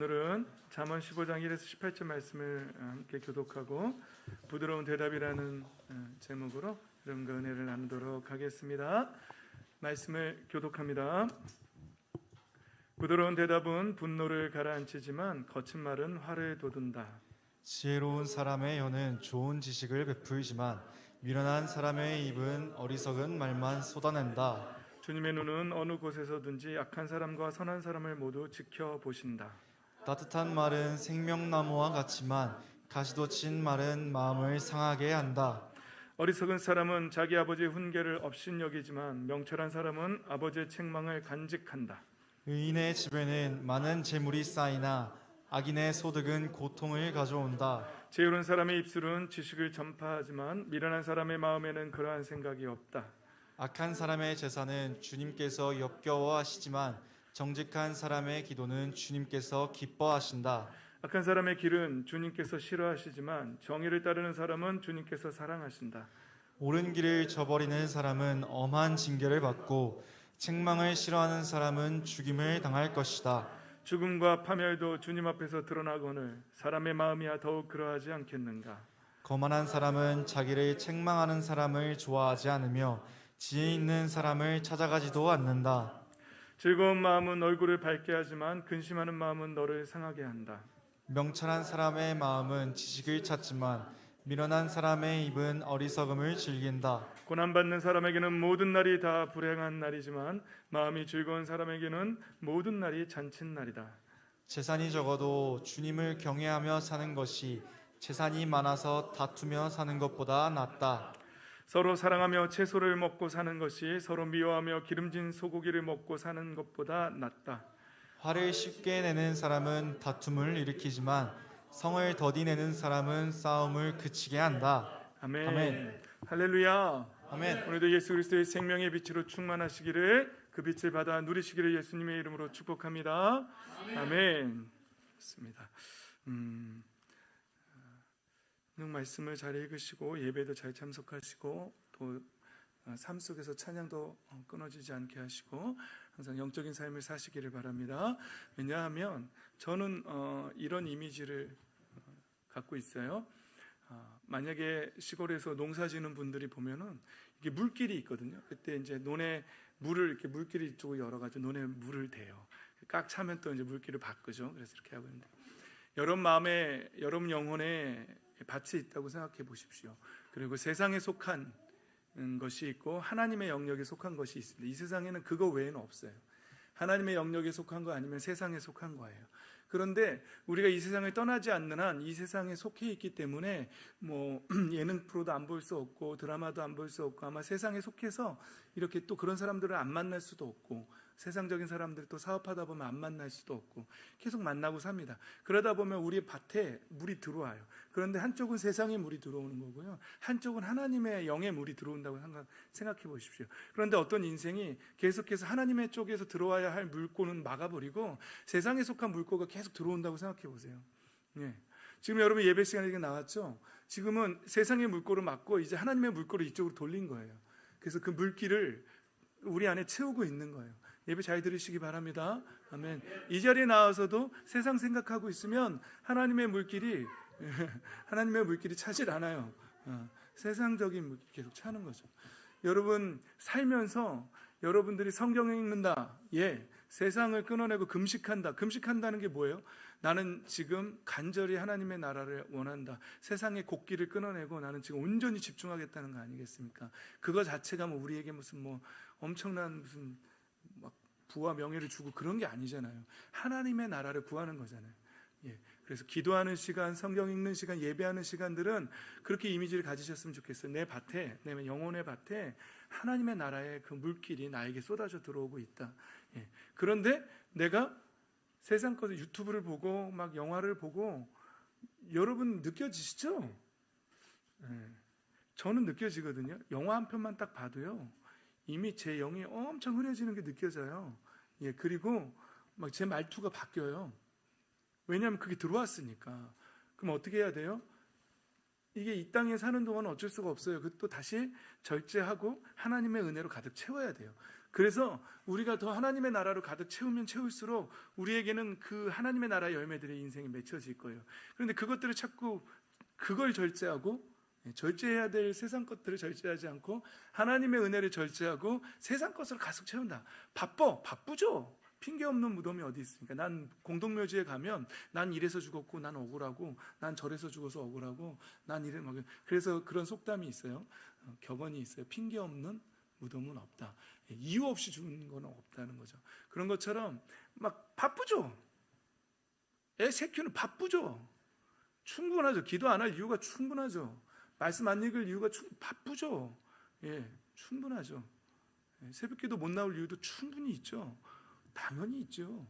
오늘은 잠언 15장 1에서 18절 말씀을 함께 교독하고 부드러운 대답이라는 제목으로 여러분과 은혜를 나누도록 하겠습니다. 말씀을 교독합니다. 부드러운 대답은 분노를 가라앉히지만 거친 말은 화를 돋운다. 지혜로운 사람의 혀는 좋은 지식을 베풀지만 미련한 사람의 입은 어리석은 말만 쏟아낸다. 주님의 눈은 어느 곳에서든지 악한 사람과 선한 사람을 모두 지켜보신다. 따뜻한 말은 생명나무와 같지만 가시도 친 말은 마음을 상하게 한다. 어리석은 사람은 자기 아버지의 훈계를 업신여기지만 명철한 사람은 아버지의 책망을 간직한다. 의인의 집에는 많은 재물이 쌓이나 악인의 소득은 고통을 가져온다. 지혜로운 사람의 입술은 지식을 전파하지만 미련한 사람의 마음에는 그러한 생각이 없다. 악한 사람의 제사는 주님께서 역겨워하시지만 정직한 사람의 기도는 주님께서 기뻐하신다. 악한 사람의 길은 주님께서 싫어하시지만 정의를 따르는 사람은 주님께서 사랑하신다. 옳은 길을 저버리는 사람은 엄한 징계를 받고 책망을 싫어하는 사람은 죽임을 당할 것이다. 죽음과 파멸도 주님 앞에서 드러나거늘 사람의 마음이야 더욱 그러하지 않겠는가. 거만한 사람은 자기를 책망하는 사람을 좋아하지 않으며 지혜 있는 사람을 찾아가지도 않는다. 즐거운 마음은 얼굴을 밝게 하지만 근심하는 마음은 너를 상하게 한다. 명철한 사람의 마음은 지식을 찾지만 미련한 사람의 입은 어리석음을 즐긴다. 고난받는 사람에게는 모든 날이 다 불행한 날이지만 마음이 즐거운 사람에게는 모든 날이 잔칫날이다. 재산이 적어도 주님을 경외하며 사는 것이 재산이 많아서 다투며 사는 것보다 낫다. 서로 사랑하며 채소를 먹고 사는 것이 서로 미워하며 기름진 소고기를 먹고 사는 것보다 낫다. 화를 쉽게 내는 사람은 다툼을 일으키지만 성을 더디 내는 사람은 싸움을 그치게 한다. 아멘. 아멘. 할렐루야. 아멘. 오늘도 예수 그리스도의 생명의 빛으로 충만하시기를 그 빛을 받아 누리시기를 예수님의 이름으로 축복합니다. 아멘. 좋습니다. 말씀을 잘 읽으시고 예배도 잘 참석하시고 또 삶 속에서 찬양도 끊어지지 않게 하시고 항상 영적인 삶을 사시기를 바랍니다. 왜냐하면 저는 이런 이미지를 갖고 있어요. 만약에 시골에서 농사지는 분들이 보면은 이게 물길이 있거든요. 그때 이제 논에 물을 이렇게 물길이 이쪽으로 열어가지고 논에 물을 대요. 꽉 차면 또 이제 물길을 바꾸죠. 그래서 이렇게 하고 있는데 여러분 마음에 여러분 영혼에 밭이 있다고 생각해 보십시오. 그리고 세상에 속한 것이 있고 하나님의 영역에 속한 것이 있습니다. 이 세상에는 그거 외에는 없어요. 하나님의 영역에 속한 거 아니면 세상에 속한 거예요. 그런데 우리가 이 세상을 떠나지 않는 한 이 세상에 속해 있기 때문에 뭐 예능 프로도 안 볼 수 없고 드라마도 안 볼 수 없고 아마 세상에 속해서 이렇게 또 그런 사람들을 안 만날 수도 없고 세상적인 사람들 또 사업하다 보면 안 만날 수도 없고 계속 만나고 삽니다. 그러다 보면 우리 밭에 물이 들어와요. 그런데 한쪽은 세상의 물이 들어오는 거고요. 한쪽은 하나님의 영의 물이 들어온다고 생각해 보십시오. 그런데 어떤 인생이 계속해서 하나님의 쪽에서 들어와야 할 물꼬는 막아버리고 세상에 속한 물꼬가 계속 들어온다고 생각해 보세요. 예. 지금 여러분 예배 시간에 나왔죠? 지금은 세상의 물꼬를 막고 이제 하나님의 물꼬를 이쪽으로 돌린 거예요. 그래서 그 물기를 우리 안에 채우고 있는 거예요. 예배 잘 들으시기 바랍니다. 아멘. 이 자리에 나와서도 세상 생각하고 있으면 하나님의 물길이 차질 않아요. 세상적인 물길이 계속 차는 거죠. 여러분 살면서 여러분들이 성경을 읽는다. 예. 세상을 끊어내고 금식한다. 금식한다는 게 뭐예요? 나는 지금 간절히 하나님의 나라를 원한다. 세상의 곡기를 끊어내고 나는 지금 온전히 집중하겠다는 거 아니겠습니까? 그거 자체가 뭐 우리에게 무슨 뭐 엄청난 무슨 막 부와 명예를 주고 그런 게 아니잖아요. 하나님의 나라를 구하는 거잖아요. 예. 그래서 기도하는 시간, 성경 읽는 시간, 예배하는 시간들은 그렇게 이미지를 가지셨으면 좋겠어요. 내 밭에, 내 영혼의 밭에 하나님의 나라의 그 물길이 나에게 쏟아져 들어오고 있다. 예. 그런데 내가 세상 것을 유튜브를 보고 막 영화를 보고 여러분 느껴지시죠? 예. 저는 느껴지거든요. 영화 한 편만 딱 봐도요. 이미 제 영이 엄청 흐려지는 게 느껴져요. 예. 그리고 막 제 말투가 바뀌어요. 왜냐하면 그게 들어왔으니까. 그럼 어떻게 해야 돼요? 이게 이 땅에 사는 동안은 어쩔 수가 없어요. 그것도 다시 절제하고 하나님의 은혜로 가득 채워야 돼요. 그래서 우리가 더 하나님의 나라로 가득 채우면 채울수록 우리에게는 그 하나님의 나라의 열매들의 인생이 맺혀질 거예요. 그런데 그것들을 자꾸 그걸 절제하고 절제해야 될 세상 것들을 절제하지 않고 하나님의 은혜를 절제하고 세상 것으로 가득 채운다. 바쁘죠. 핑계 없는 무덤이 어디 있습니까? 난 공동묘지에 가면 난 이래서 죽었고 난 억울하고 난 저래서 죽어서 억울하고 난 이래 막 그래서 그런 속담이 있어요. 격언이 있어요. 핑계 없는 무덤은 없다. 이유 없이 죽는 건 없다는 거죠. 그런 것처럼 막 바쁘죠. 새 키우는 바쁘죠. 충분하죠. 기도 안 할 이유가 충분하죠. 말씀 안 읽을 이유가 바쁘죠. 충분하죠. 새벽기도 못 나올 이유도 충분히 있죠. 당연히 있죠.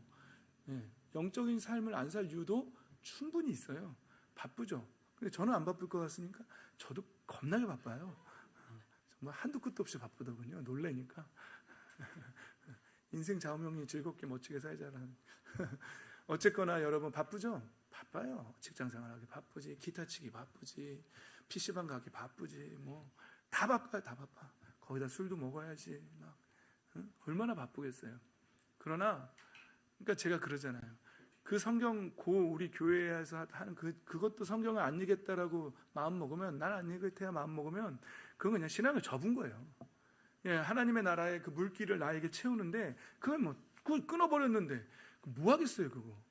영적인 삶을 안 살 이유도 충분히 있어요. 바쁘죠. 근데 저는 안 바쁠 것 같으니까 저도 겁나게 바빠요. 정말 한두 끝도 없이 바쁘더군요. 놀래니까. 인생 좌우명이 즐겁게 멋지게 살자라. 어쨌거나 여러분 바쁘죠? 바빠요. 직장생활하기 바쁘지, 기타 치기 바쁘지, PC방 가기 바쁘지, 뭐 다 바빠요. 다 바빠. 거기다 술도 먹어야지. 막 얼마나 바쁘겠어요. 그러나 그러니까 제가 그러잖아요. 그 성경 우리 교회에서 하는 그것도 성경을 안 읽겠다라고 마음 먹으면 난 안 읽을 테야 마음 먹으면 그건 그냥 신앙을 접은 거예요. 하나님의 나라의 그 물기를 나에게 채우는데 그걸 뭐 끊어버렸는데 뭐 하겠어요 그거.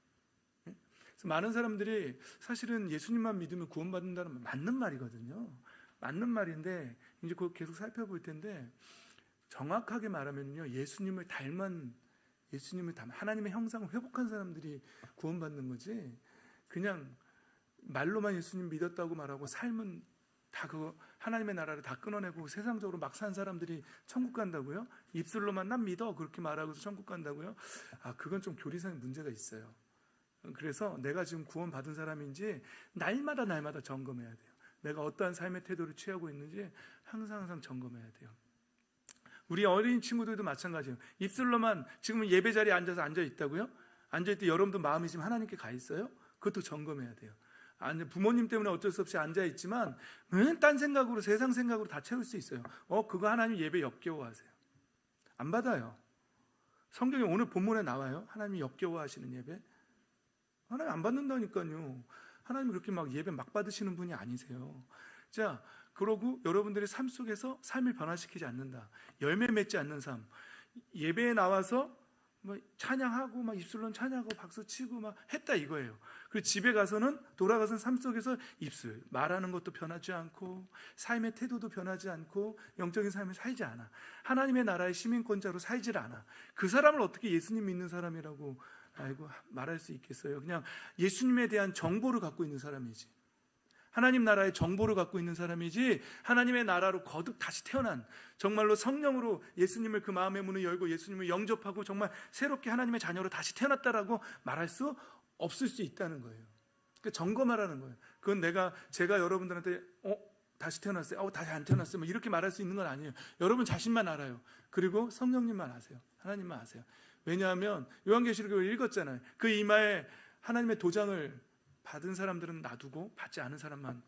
그래서 많은 사람들이 사실은 예수님만 믿으면 구원받는다는 말 맞는 말이거든요. 맞는 말인데 이제 그거 계속 살펴볼 텐데 정확하게 말하면요 예수님을 닮은 하나님의 형상을 회복한 사람들이 구원받는 거지 그냥 말로만 예수님 믿었다고 말하고 삶은 다 그거 하나님의 나라를 다 끊어내고 세상적으로 막 산 사람들이 천국 간다고요? 입술로만 난 믿어 그렇게 말하고서 천국 간다고요? 그건 좀 교리상의 문제가 있어요. 그래서 내가 지금 구원받은 사람인지 날마다 점검해야 돼요. 내가 어떠한 삶의 태도를 취하고 있는지 항상 점검해야 돼요. 우리 어린 친구들도 마찬가지예요. 입술로만 지금 예배 자리에 앉아 있다고요? 앉아있을 때 여러분도 마음이 지금 하나님께 가 있어요? 그것도 점검해야 돼요. 부모님 때문에 어쩔 수 없이 앉아있지만 딴 생각으로 세상 생각으로 다 채울 수 있어요. 그거 하나님 예배 역겨워하세요. 안 받아요. 성경에 오늘 본문에 나와요. 하나님이 역겨워하시는 예배. 하나님 안 받는다니까요. 하나님 그렇게 막 예배 막 받으시는 분이 아니세요. 자, 그러고 여러분들의 삶 속에서 삶을 변화시키지 않는다. 열매 맺지 않는 삶. 예배에 나와서 뭐 찬양하고 막 입술로는 찬양하고 박수 치고 막 했다 이거예요. 그리고 집에 가서는 돌아가서는 삶 속에서 입술 말하는 것도 변하지 않고 삶의 태도도 변하지 않고 영적인 삶을 살지 않아. 하나님의 나라의 시민권자로 살질 않아. 그 사람을 어떻게 예수님 믿는 사람이라고 말할 수 있겠어요? 그냥 예수님에 대한 정보를 갖고 있는 사람이지. 하나님 나라의 정보를 갖고 있는 사람이지 하나님의 나라로 거듭 다시 태어난 정말로 성령으로 예수님을 그 마음의 문을 열고 예수님을 영접하고 정말 새롭게 하나님의 자녀로 다시 태어났다라고 말할 수 없을 수 있다는 거예요. 그러니까 점검하라는 거예요. 그건 제가 여러분들한테 다시 태어났어요. 다시 안 태어났어요. 뭐 이렇게 말할 수 있는 건 아니에요. 여러분 자신만 알아요. 그리고 성령님만 아세요. 하나님만 아세요. 왜냐하면 요한계시록을 읽었잖아요. 그 이마에 하나님의 도장을 받은 사람들은 놔두고 받지 않은 사람만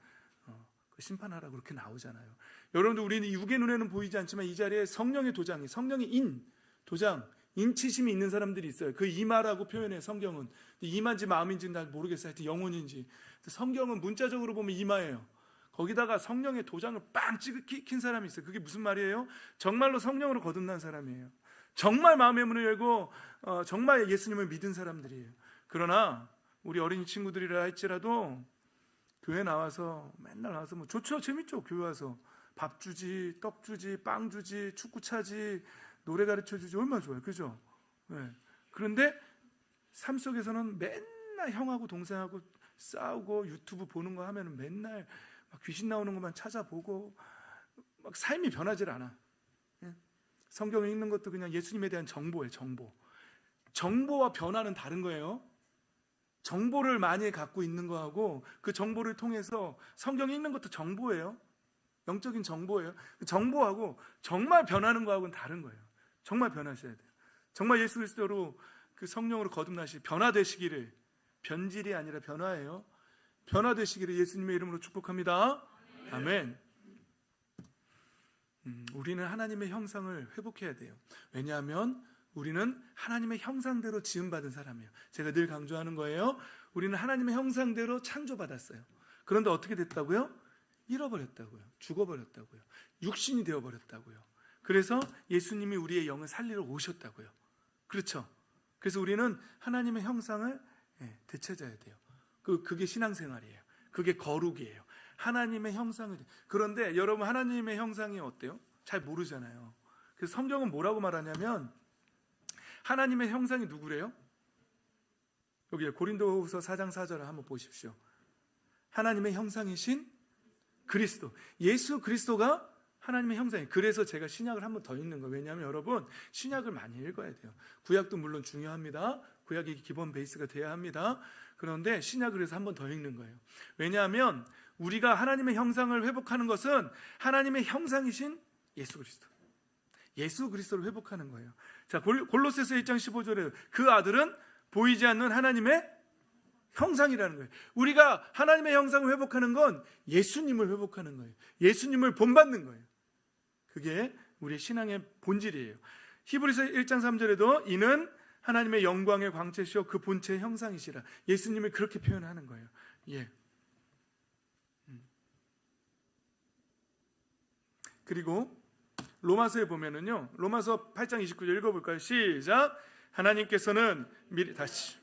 심판하라고 그렇게 나오잖아요. 여러분들 우리는 육의 눈에는 보이지 않지만 이 자리에 성령의 도장이 성령의 도장 인치심이 있는 사람들이 있어요. 그 이마라고 표현해요. 성경은 이마인지 마음인지는 잘 모르겠어요. 하여튼 영혼인지. 성경은 문자적으로 보면 이마예요. 거기다가 성령의 도장을 빵 찍힌 사람이 있어요. 그게 무슨 말이에요? 정말로 성령으로 거듭난 사람이에요. 정말 마음의 문을 열고 정말 예수님을 믿은 사람들이에요. 그러나 우리 어린이 친구들이라 할지라도 교회 나와서 맨날 나와서 뭐 좋죠. 재밌죠. 교회 와서 밥 주지, 떡 주지, 빵 주지, 축구 차지, 노래 가르쳐 주지 얼마나 좋아요. 그죠? 네. 그런데 삶 속에서는 맨날 형하고 동생하고 싸우고 유튜브 보는 거 하면은 맨날 막 귀신 나오는 것만 찾아보고 막 삶이 변하질 않아. 성경을 읽는 것도 그냥 예수님에 대한 정보예요. 정보와 변화는 다른 거예요. 정보를 많이 갖고 있는 거하고 그 정보를 통해서 성경 읽는 것도 정보예요. 영적인 정보예요. 정보하고 정말 변하는 거하고는 다른 거예요. 정말 변하셔야 돼요. 정말 예수 그리스도로 그 성령으로 거듭나시 변화되시기를, 변질이 아니라 변화예요. 변화되시기를 예수님의 이름으로 축복합니다. 아멘. 우리는 하나님의 형상을 회복해야 돼요. 왜냐하면 우리는 하나님의 형상대로 지음받은 사람이에요. 제가 늘 강조하는 거예요. 우리는 하나님의 형상대로 창조받았어요. 그런데 어떻게 됐다고요? 잃어버렸다고요. 죽어버렸다고요. 육신이 되어버렸다고요. 그래서 예수님이 우리의 영을 살리러 오셨다고요. 그렇죠? 그래서 우리는 하나님의 형상을 되찾아야 돼요. 그게 신앙생활이에요. 그게 거룩이에요. 하나님의 형상을. 그런데 여러분, 하나님의 형상이 어때요? 잘 모르잖아요. 그래서 성경은 뭐라고 말하냐면 하나님의 형상이 누구래요? 여기 고린도후서 4장 4절을 한번 보십시오. 하나님의 형상이신 그리스도, 예수 그리스도가 하나님의 형상이에요. 그래서 제가 신약을 한번 더 읽는 거예요. 왜냐하면 여러분, 신약을 많이 읽어야 돼요. 구약도 물론 중요합니다. 구약이 기본 베이스가 돼야 합니다. 그런데 신약을 해서 한번 더 읽는 거예요. 왜냐하면 우리가 하나님의 형상을 회복하는 것은 하나님의 형상이신 예수 그리스도, 예수 그리스도를 회복하는 거예요. 자, 골로새서 1장 15절에 그 아들은 보이지 않는 하나님의 형상이라는 거예요. 우리가 하나님의 형상을 회복하는 건 예수님을 회복하는 거예요. 예수님을 본받는 거예요. 그게 우리의 신앙의 본질이에요. 히브리서 1장 3절에도 이는 하나님의 영광의 광채시요 그 본체의 형상이시라. 예수님을 그렇게 표현하는 거예요. 예. 그리고 로마서에 보면은요, 로마서 8장 29절 읽어볼까요? 시작. 하나님께서는 미리, 다시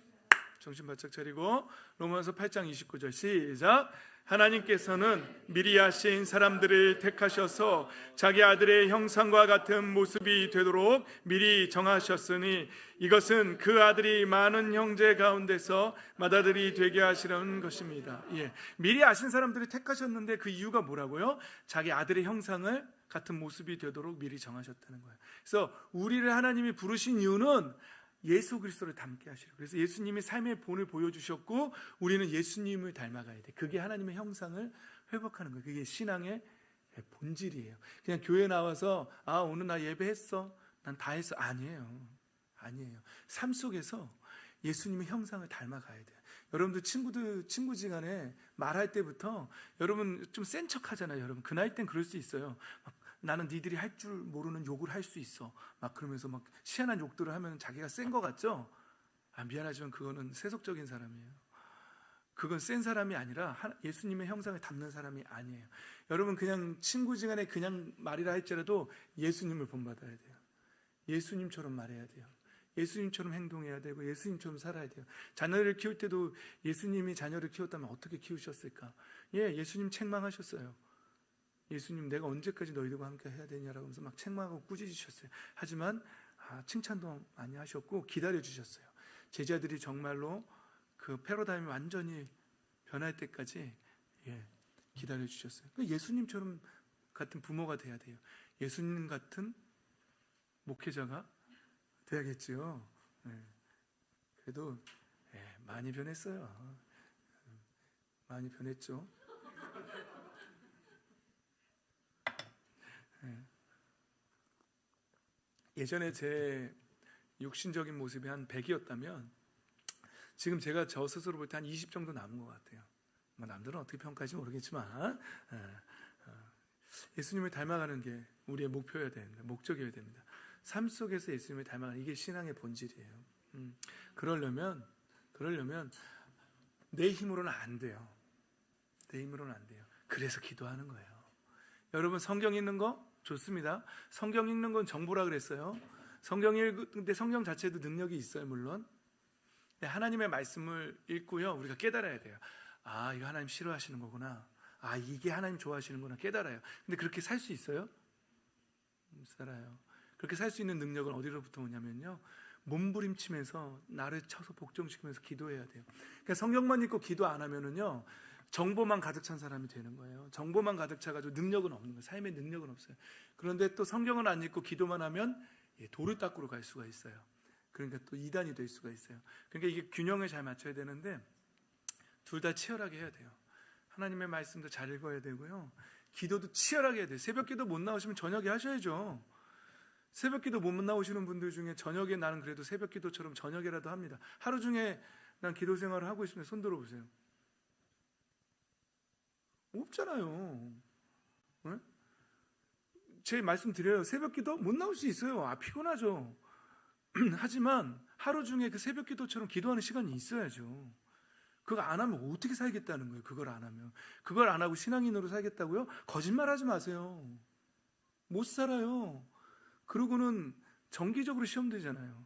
정신 바짝 차리고, 로마서 8장 29절 시작. 하나님께서는 미리 하신 사람들을 택하셔서 자기 아들의 형상과 같은 모습이 되도록 미리 정하셨으니 이것은 그 아들이 많은 형제 가운데서 맏아들이 되게 하시려는 것입니다. 예, 미리 아신 사람들을 택하셨는데 그 이유가 뭐라고요? 자기 아들의 형상을 같은 모습이 되도록 미리 정하셨다는 거예요. 그래서 우리를 하나님이 부르신 이유는 예수 그리스도를 닮게 하시려고. 그래서 예수님이 삶의 본을 보여주셨고 우리는 예수님을 닮아가야 돼. 그게 하나님의 형상을 회복하는 거예요. 그게 신앙의 본질이에요. 그냥 교회 나와서 오늘 나 예배했어, 난 다 했어, 아니에요. 삶 속에서 예수님의 형상을 닮아가야 돼요. 여러분들 친구지간에 말할 때부터 여러분 좀 센 척 하잖아요. 여러분 그 나이 땐 그럴 수 있어요. 나는 니들이 할 줄 모르는 욕을 할 수 있어. 막 그러면서 막 희한한 욕들을 하면 자기가 센 거 같죠? 미안하지만 그거는 세속적인 사람이에요. 그건 센 사람이 아니라 예수님의 형상을 담는 사람이 아니에요. 여러분 그냥 친구지간에 그냥 말이라 할지라도 예수님을 본받아야 돼요. 예수님처럼 말해야 돼요. 예수님처럼 행동해야 되고 예수님처럼 살아야 돼요. 자녀를 키울 때도 예수님이 자녀를 키웠다면 어떻게 키우셨을까? 예수님 책망하셨어요. 예수님 내가 언제까지 너희들과 함께 해야 되냐라고 하면서 막 책망하고 꾸짖으셨어요. 하지만 칭찬도 많이 하셨고 기다려주셨어요. 제자들이 정말로 그 패러다임이 완전히 변할 때까지 기다려주셨어요. 예수님처럼 같은 부모가 돼야 돼요. 예수님 같은 목회자가 돼야겠죠. 그래도 많이 변했어요. 많이 변했죠. 예전에 제 육신적인 모습이 한 100이었다면 지금 제가 저 스스로 볼 때 한 20 정도 남은 것 같아요. 남들은 어떻게 평가할지 모르겠지만 예수님을 닮아가는 게 우리의 목표여야 됩니다. 목적이어야 됩니다. 삶 속에서 예수님을 닮아가는 이게 신앙의 본질이에요. 그러려면 내 힘으로는 안 돼요. 내 힘으로는 안 돼요. 그래서 기도하는 거예요. 여러분 성경 읽는 거 좋습니다. 성경 읽는 건 정보라 그랬어요. 근데 성경 자체도 능력이 있어요, 물론. 근데 하나님의 말씀을 읽고요, 우리가 깨달아야 돼요. 이거 하나님 싫어하시는 거구나. 이게 하나님 좋아하시는구나 깨달아요. 근데 그렇게 살 수 있어요? 못 살아요. 그렇게 살 수 있는 능력은 어디로부터 오냐면요, 몸부림치면서 나를 쳐서 복종시키면서 기도해야 돼요. 그러니까 성경만 읽고 기도 안 하면은요, 정보만 가득 찬 사람이 되는 거예요. 정보만 가득 차가지고 능력은 없는 거예요. 삶의 능력은 없어요. 그런데 또 성경을 안 읽고 기도만 하면 돌을 닦으러 갈 수가 있어요. 그러니까 또 이단이 될 수가 있어요. 그러니까 이게 균형을 잘 맞춰야 되는데 둘 다 치열하게 해야 돼요. 하나님의 말씀도 잘 읽어야 되고요, 기도도 치열하게 해야 돼요. 새벽기도 못 나오시면 저녁에 하셔야죠. 새벽기도 못 나오시는 분들 중에 저녁에 나는 그래도 새벽기도처럼 저녁에라도 합니다. 하루 중에 난 기도 생활을 하고 있으면 손 들어보세요. 없잖아요. 제 말씀드려요. 새벽기도 못 나올 수 있어요. 피곤하죠. 하지만 하루 중에 그 새벽기도처럼 기도하는 시간이 있어야죠. 그거 안 하면 어떻게 살겠다는 거예요. 그걸 안 하면. 그걸 안 하고 신앙인으로 살겠다고요? 거짓말하지 마세요. 못 살아요. 그러고는 정기적으로 시험 되잖아요.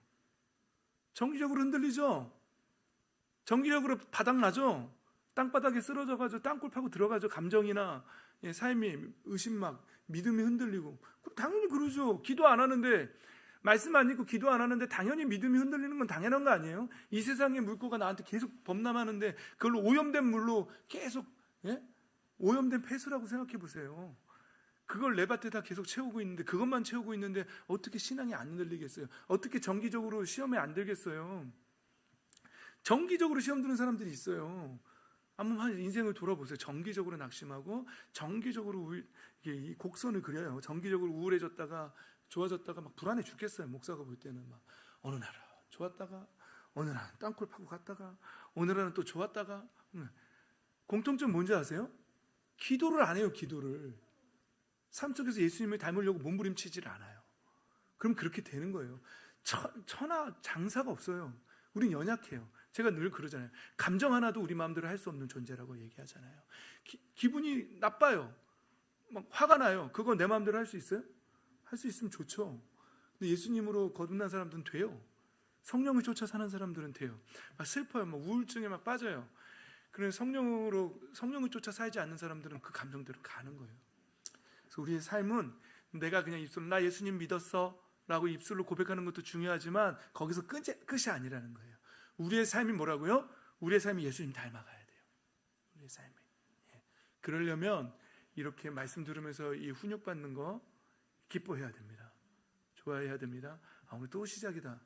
정기적으로 흔들리죠. 정기적으로 바닥나죠. 땅바닥에 쓰러져가지고 땅굴 파고 들어가죠. 감정이나 삶이 의심막 믿음이 흔들리고. 당연히 그러죠. 기도 안 하는데, 말씀 안 읽고 기도 안 하는데 당연히 믿음이 흔들리는 건 당연한 거 아니에요? 이 세상의 물고가 나한테 계속 범람하는데 그걸로 오염된 물로 계속 오염된 폐수라고 생각해 보세요. 그걸 내 밭에다 계속 채우고 있는데, 그것만 채우고 있는데 어떻게 신앙이 안 흔들리겠어요? 어떻게 정기적으로 시험에 안 들겠어요? 정기적으로 시험 드는 사람들이 있어요. 한번 인생을 돌아보세요. 정기적으로 낙심하고 정기적으로 이 곡선을 그려요. 정기적으로 우울해졌다가 좋아졌다가 막 불안해 죽겠어요. 목사가 볼 때는 막 어느 날은 좋았다가 어느 날은 땅굴 파고 갔다가 어느 날은 또 좋았다가. 공통점 뭔지 아세요? 기도를 안 해요. 기도를. 삶 속에서 예수님을 닮으려고 몸부림치질 않아요. 그럼 그렇게 되는 거예요. 천하 장사가 없어요. 우린 연약해요. 제가 늘 그러잖아요. 감정 하나도 우리 마음대로 할 수 없는 존재라고 얘기하잖아요. 기분이 나빠요. 막 화가 나요. 그거 내 마음대로 할 수 있어요? 할 수 있으면 좋죠. 근데 예수님으로 거듭난 사람들은 돼요. 성령을 쫓아 사는 사람들은 돼요. 막 슬퍼요. 막 우울증에 막 빠져요. 그래서 성령을 쫓아 살지 않는 사람들은 그 감정대로 가는 거예요. 그래서 우리의 삶은 내가 그냥 입술로 나 예수님 믿었어 라고 입술로 고백하는 것도 중요하지만 거기서 끝이 아니라는 거예요. 우리의 삶이 뭐라고요? 우리의 삶이 예수님 닮아가야 돼요. 우리의 삶이. 그러려면 이렇게 말씀 들으면서 이 훈육받는 거 기뻐해야 됩니다. 좋아해야 됩니다. 오늘 또 시작이다.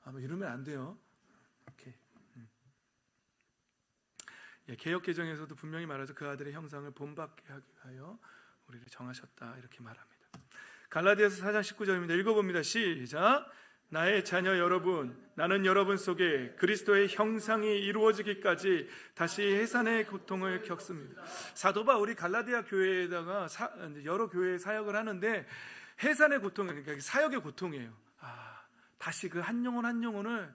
뭐 이러면 안 돼요. 오케이. 개역 개정에서도 분명히 말해서 그 아들의 형상을 본받게 하기 위하여 우리를 정하셨다 이렇게 말합니다. 갈라디아서 4장 19절입니다. 읽어봅니다. 시작. 나의 자녀 여러분, 나는 여러분 속에 그리스도의 형상이 이루어지기까지 다시 해산의 고통을 겪습니다. 사도 바울이 갈라디아 교회에다가 여러 교회에 사역을 하는데 해산의 고통, 그러니까 사역의 고통이에요. 다시 그 한 영혼 한 영혼을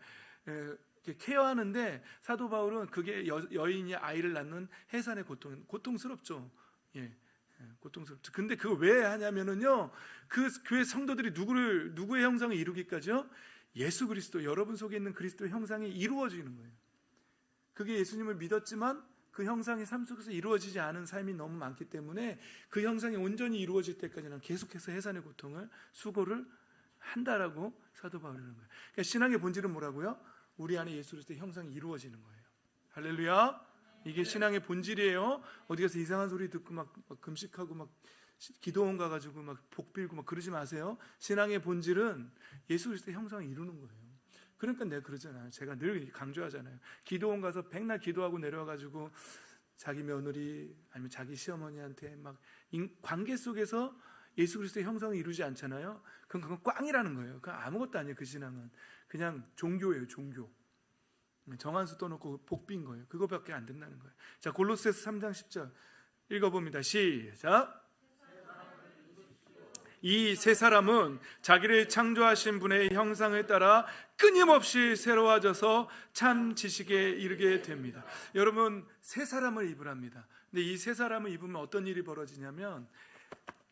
케어하는데 사도 바울은 그게 여인이 아이를 낳는 해산의 고통스럽죠. 고통스럽죠. 근데 그거 왜 하냐면은요, 그 교회 성도들이 누구의 형상을 이루기까지요? 예수 그리스도, 여러분 속에 있는 그리스도의 형상이 이루어지는 거예요. 그게 예수님을 믿었지만 그 형상이 삶 속에서 이루어지지 않은 삶이 너무 많기 때문에 그 형상이 온전히 이루어질 때까지는 계속해서 해산의 고통을 수고를 한다라고 사도 바울이 하는 거예요. 그러니까 신앙의 본질은 뭐라고요? 우리 안에 예수 그리스도의 형상이 이루어지는 거예요. 할렐루야. 이게 신앙의 본질이에요. 어디 가서 이상한 소리 듣고 막 금식하고 막 기도원 가가지고 막 복 빌고 막 그러지 마세요. 신앙의 본질은 예수 그리스도의 형상을 이루는 거예요. 그러니까 내가 그러잖아요. 제가 늘 강조하잖아요. 기도원 가서 백날 기도하고 내려와가지고 자기 며느리 아니면 자기 시어머니한테 막 관계 속에서 예수 그리스도의 형상을 이루지 않잖아요. 그건 꽝이라는 거예요. 그건 아무것도 아니에요. 그 신앙은 그냥 종교예요. 종교. 정한수 떠놓고 복빈 거예요. 그거밖에 안 된다는 거예요. 자, 골로새서 3장 10절 읽어봅니다. 시작. 이 세 사람은 자기를 창조하신 분의 형상을 따라 끊임없이 새로워져서 참 지식에 이르게 됩니다. 여러분, 세 사람을 입으랍니다. 근데 이 세 사람을 입으면 어떤 일이 벌어지냐면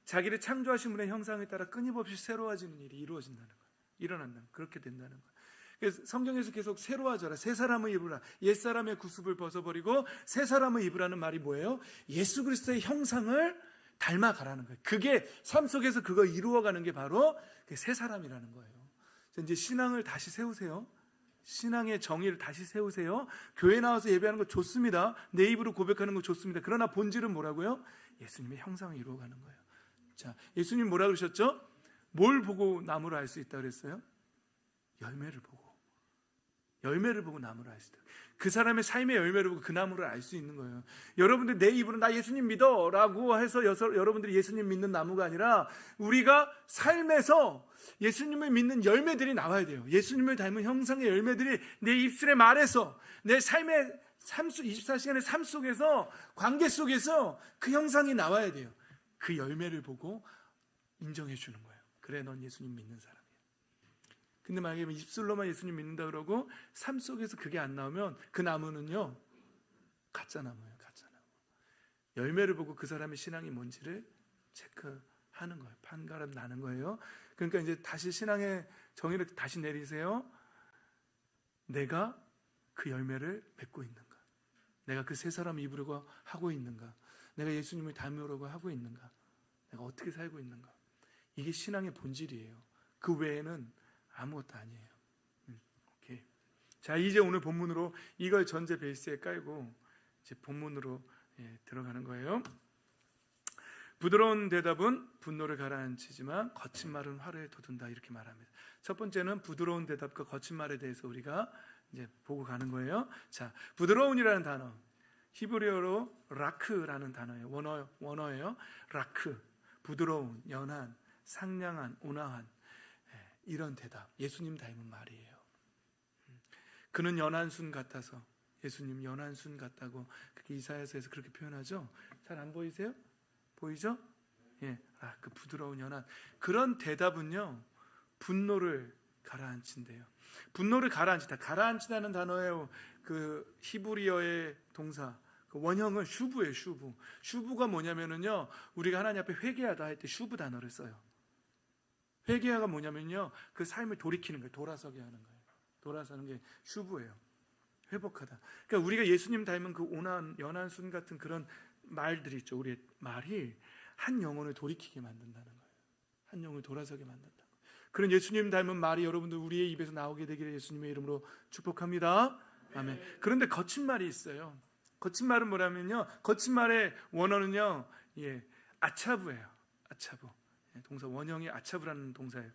자기를 창조하신 분의 형상을 따라 끊임없이 새로워지는 일이 이루어진다는 거예요. 일어난다는, 그렇게 된다는 거예요. 그래서 성경에서 계속 새로워져라, 새 사람을 입으라, 옛사람의 구습을 벗어버리고 새 사람을 입으라는 말이 뭐예요? 예수 그리스도의 형상을 닮아가라는 거예요. 그게 삶 속에서 그거 이루어가는 게 바로 새 사람이라는 거예요. 이제 신앙을 다시 세우세요. 신앙의 정의를 다시 세우세요. 교회 나와서 예배하는 거 좋습니다. 내 입으로 고백하는 거 좋습니다. 그러나 본질은 뭐라고요? 예수님의 형상을 이루어가는 거예요. 자, 예수님 뭐라 그러셨죠? 뭘 보고 나무를 알 수 있다 그랬어요? 열매를 보고. 열매를 보고 나무를 알 수 있다. 그 사람의 삶의 열매를 보고 그 나무를 알 수 있는 거예요. 여러분들 내 입으로 나 예수님 믿어 라고 해서 여러분들이 예수님 믿는 나무가 아니라 우리가 삶에서 예수님을 믿는 열매들이 나와야 돼요. 예수님을 닮은 형상의 열매들이 내 입술에 말해서 내 삶의 24시간의 삶 속에서 관계 속에서 그 형상이 나와야 돼요. 그 열매를 보고 인정해 주는 거예요. 그래, 넌 예수님 믿는 사람이야. 근데 만약에 입술로만 예수님 믿는다 그러고 삶 속에서 그게 안 나오면 그 나무는요, 가짜 나무예요. 가짜 나무. 열매를 보고 그 사람의 신앙이 뭔지를 체크하는 거예요. 판가름 나는 거예요. 그러니까 이제 다시 신앙의 정의를 다시 내리세요. 내가 그 열매를 맺고 있는가? 내가 그 세 사람 입으려고 하고 있는가? 내가 예수님을 닮으려고 하고 있는가? 내가 어떻게 살고 있는가? 이게 신앙의 본질이에요. 그 외에는 아무것도 아니에요. 오케이. 자, 이제 오늘 본문으로 이걸 전제 베이스에 깔고 이제 본문으로 들어가는 거예요. 부드러운 대답은 분노를 가라앉히지만 거친 말은 화를 돋운다, 이렇게 말합니다. 첫 번째는 부드러운 대답과 거친 말에 대해서 우리가 이제 보고 가는 거예요. 자, 부드러운이라는 단어, 히브리어로 라크라는 단어예요. 원어예요. 라크, 부드러운, 연한, 상냥한, 온화한, 이런 대답, 예수님 닮은 말이에요. 그는 연한 순 같아서, 예수님 연한 순 같다고 그렇게 이사야서에서 그렇게 표현하죠. 잘 안 보이세요? 보이죠? 예, 그 부드러운 연한, 그런 대답은요, 분노를 가라앉힌대요. 분노를 가라앉히다, 가라앉히다는 단어의 그 히브리어의 동사, 그 원형은 슈브예요. 슈브가 뭐냐면은요, 우리가 하나님 앞에 회개하다 할 때 슈브 단어를 써요. 회개하가 뭐냐면요, 그 삶을 돌이키는 거예요. 돌아서게 하는 거예요. 돌아서는 게 슈브예요. 회복하다. 그러니까 우리가 예수님 닮은 그 온한, 연한 순 같은 그런 말들이 있죠. 우리의 말이 한 영혼을 돌이키게 만든다는 거예요. 한 영혼을 돌아서게 만든다. 그런 예수님 닮은 말이 여러분들 우리의 입에서 나오게 되기를 예수님의 이름으로 축복합니다. 아멘. 그런데 거친 말이 있어요. 거친 말은 뭐냐면요, 거친 말의 원어는요, 아차부예요. 아차부. 동사 원형이 아차부라는 동사예요.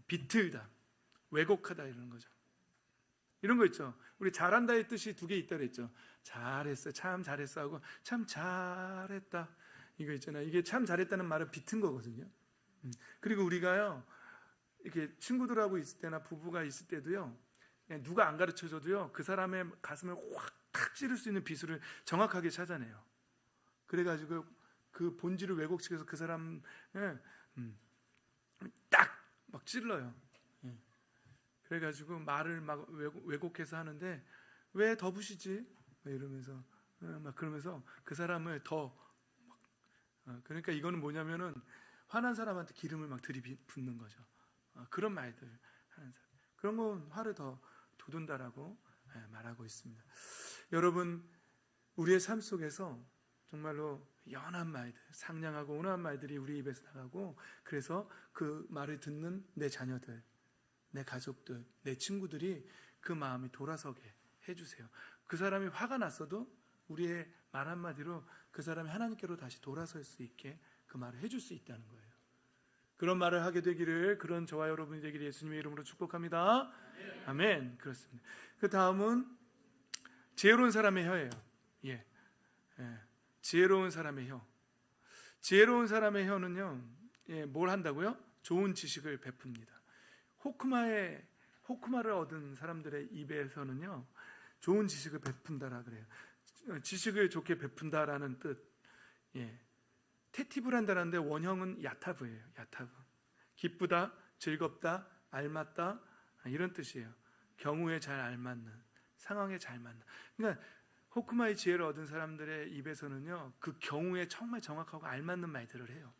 비틀다, 왜곡하다, 이런 거죠. 이런 거 있죠. 우리 잘한다의 뜻이 두 개 있다 그랬죠. 잘했어, 참 잘했어 하고 참 잘했다, 이거 있잖아요. 이게 참 잘했다는 말은 비튼 거거든요. 그리고 우리가요, 이렇게 친구들하고 있을 때나 부부가 있을 때도요, 그냥 누가 안 가르쳐줘도요, 그 사람의 가슴을 확 탁 찌를 수 있는 비수를 정확하게 찾아내요. 그래가지고 그 본질을 왜곡시켜서 그 사람을 딱 막 찔러요. 그래가지고 말을 막 왜곡해서 하는데, 왜 더 부시지? 이러면서 막 그러면서 그 사람을 더 그러니까 이거는 뭐냐면은 화난 사람한테 기름을 막 들이붓는 거죠. 그런 말들 하는 사람, 그런 건 화를 더 돋운다라고 말하고 있습니다. 여러분, 우리의 삶 속에서 정말로 연한 말들, 상냥하고 온화한 말들이 우리 입에서 나가고, 그래서 그 말을 듣는 내 자녀들, 내 가족들, 내 친구들이 그 마음이 돌아서게 해주세요. 그 사람이 화가 났어도 우리의 말 한마디로 그 사람이 하나님께로 다시 돌아설 수 있게 그 말을 해줄 수 있다는 거예요. 그런 말을 하게 되기를, 그런 저와 여러분이 되기를 예수님의 이름으로 축복합니다. 아멘. 그렇습니다. 그 다음은 지혜로운 사람의 혀예요. 지혜로운 사람의 혀. 지혜로운 사람의 혀는요, 뭘 한다고요? 좋은 지식을 베풉니다. 호크마를 얻은 사람들의 입에서는요, 좋은 지식을 베푼다라 그래요. 지식을 좋게 베푼다라는 뜻. 테티브를 한다는데 원형은 야타브예요. 야타브. 기쁘다, 즐겁다, 알맞다, 이런 뜻이에요. 경우에 잘 알맞는, 상황에 잘 맞는. 그러니까 호크마의 지혜를 얻은 사람들의 입에서는요, 그 경우에 정말 정확하고 알맞는 말들을 해요.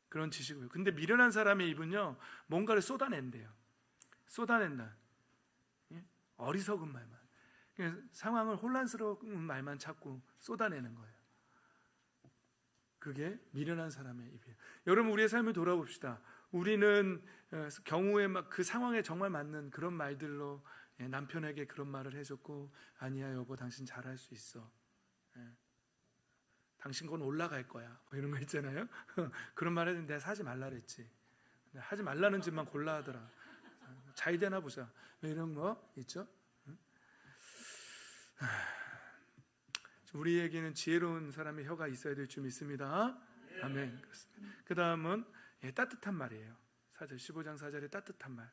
그런 지식이고요. 근데 미련한 사람의 입은요, 뭔가를 쏟아낸대요. 쏟아낸다. 어리석은 말만. 그러니까 상황을 혼란스러운 말만 찾고 쏟아내는 거예요. 그게 미련한 사람의 입이에요. 여러분, 우리의 삶을 돌아봅시다. 우리는 경우에 막 그 상황에 정말 맞는 그런 말들로 남편에게 그런 말을 해줬고, 아니야 여보, 당신 잘할 수 있어. 당신 건 올라갈 거야. 뭐 이런 거 있잖아요. 그런 말 했는데 내가 사지 말라 그랬지. 하지 말라는 집만 골라 하더라. 잘 되나 보자. 이런 거 있죠. 우리에게는 지혜로운 사람의 혀가 있어야 될 줄 믿습니다. 아멘. 그렇습니다. 그 다음은 따뜻한 말이에요. 4절, 15장 4절에 따뜻한 말.